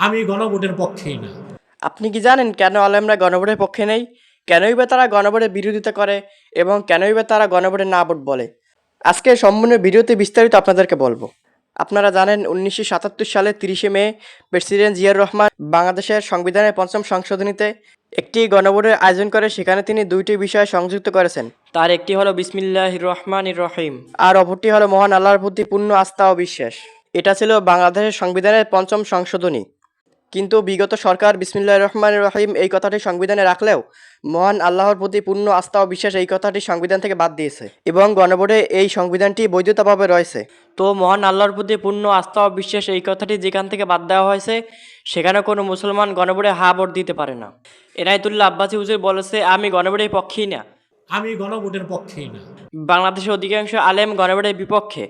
আমি গণভোটের পক্ষেই না। আপনি কি জানেন কেন আলেমরা গণভোটের পক্ষে নেই? কেনই বা তারা গণভোটের বিরোধিতা করে এবং কেনই বা তারা গণভোটে না ভোট বলে? আজকে সম্পূর্ণ ভিডিওতে বিস্তারিত আপনাদেরকে বলবো। আপনারা জানেন 1977 সালে 30শে মে প্রেসিডেন্ট জিয়াউর রহমান বাংলাদেশের সংবিধানের পঞ্চম সংশোধনীতে একটি গণভোটের আয়োজন করে, সেখানে তিনি দুইটি বিষয় সংযুক্ত করেছেন। তার একটি হলো বিসমিল্লাহির রহমানির রহিম, আর অপরটি হলো মহান আল্লাহর প্রতি পূর্ণ আস্থা ও বিশ্বাস। এটা ছিল বাংলাদেশের সংবিধানের পঞ্চম সংশোধনী। কিন্তু বিগত সরকার বিসমিল্লাহির রহমানির রহিম এই কথাটি সংবিধানে রাখলেও মহান আল্লাহর প্রতি পূর্ণ আস্থা ও বিশ্বাস এই কথাটি সংবিধান থেকে বাদ দিয়েছে এবং গণভোটে এই সংবিধানটি বৈধতাভাবে রয়েছে। তো মহান আল্লাহর প্রতি পূর্ণ আস্থা ও বিশ্বাস এই কথাটি যেখান থেকে বাদ দেওয়া হয়েছে, সেখানে কোনো মুসলমান গণভোটে হা ভোট দিতে পারে না। এনায়েতুল্লাহ আব্বাসী হুজুর বলেছে, আমি গণভোটের পক্ষেই না। আমি গণভোটের পক্ষেই না। বাংলাদেশের অধিকাংশ আলেম গণভোটের বিপক্ষে,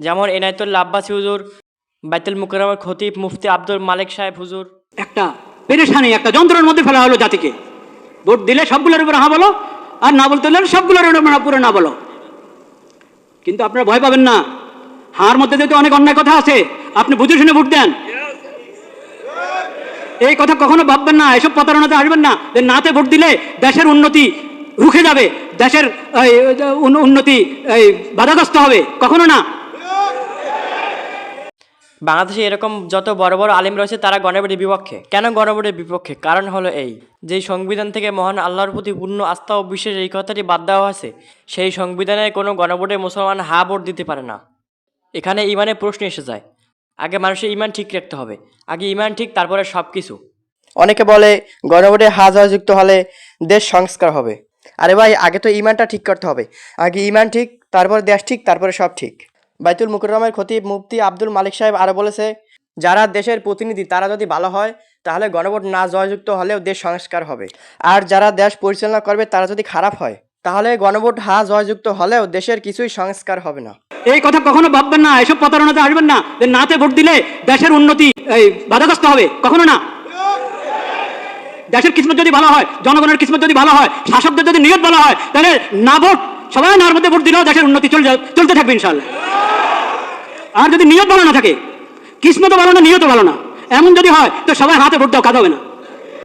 যেমন এনায়েতুল্লাহ আব্বাসী হুজুর, বাইতুল মুকাররমের খতিব মুফতি আব্দুল মালিক সাহেব হুজুর। একটা পেরেশানি, একটা যন্ত্রণার মধ্যে ফেলা হলো জাতিকে। ভোট দিলে সবগুলোর উপর হা বলো, আর না বলতে হলে সবগুলোর উপরে না বলো। কিন্তু আপনারা ভয় পাবেন না, হার মধ্যে যেহেতু অনেক অন্যায় কথা আছে, আপনি বুঝে শুনে ভোট দেন। এই কথা কখনো ভাববেন না, এসব প্রতারণাতে আসবেন না যে নাতে ভোট দিলে দেশের উন্নতি রুখে যাবে, দেশের উন্নতি বাধাগ্রস্ত হবে, কখনো না। বাংলাদেশে এরকম যত বড় বড় আলিম রয়েছে তারা গণভোটের বিপক্ষে। কেন গণভোটের বিপক্ষে? কারণ হলো এই, যেই সংবিধান থেকে মহান আল্লাহর প্রতি পূর্ণ আস্থা ও বিশ্বাস এই কথাটি বাদ দেওয়া হয়েছে, সেই সংবিধানে কোনো গণভোটে মুসলমান হা ভোট দিতে পারে না। এখানে ইমানের প্রশ্ন এসে যায়। আগে মানুষের ইমান ঠিক রাখতে হবে, আগে ইমান ঠিক, তারপরে সব কিছু। অনেকে বলে গণভোটে হা জয়যুক্ত হলে দেশ সংস্কার হবে। আরে ভাই, আগে তো ইমানটা ঠিক করতে হবে। আগে ইমান ঠিক, তারপর দেশ ঠিক, তারপরে সব ঠিক। বাইতুল মুকাররমের খতিব মুফতি আব্দুল মালিক সাহেব আরও বলেছে, যারা দেশের প্রতিনিধি তারা যদি ভালো হয় তাহলে গণভোট না জয়যুক্ত হলেও দেশ সংস্কার হবে, আর যারা দেশ পরিচালনা করবে তারা যদি খারাপ হয় তাহলে গণভোট হা জয়যুক্ত হলেও দেশের কিছুই সংস্কার হবে না। এই কথা কখনো ভাববেন না, এসব প্রতারণাতে আসবেন না যে নাতে ভোট দিলে দেশের উন্নতি বাধাগ্রস্ত হবে, কখনো না। দেশের কিসমত যদি ভালো হয়, জনগণের কিসমত যদি ভালো হয়, শাসকদের যদি নিয়ত ভালো হয়, তাহলে না ভোট, সবাই নার মধ্যে ভোট দিলেও দেশের উন্নতি চলতে থাকবে ইনশাআল্লাহ। আর যদি নিয়ত ভালো না থাকে, কিসমত ভালো না, নিয়ত ভালো না, এমন যদি হয় তো সবাই হাতে ভোট দাও, কাজ হবে না।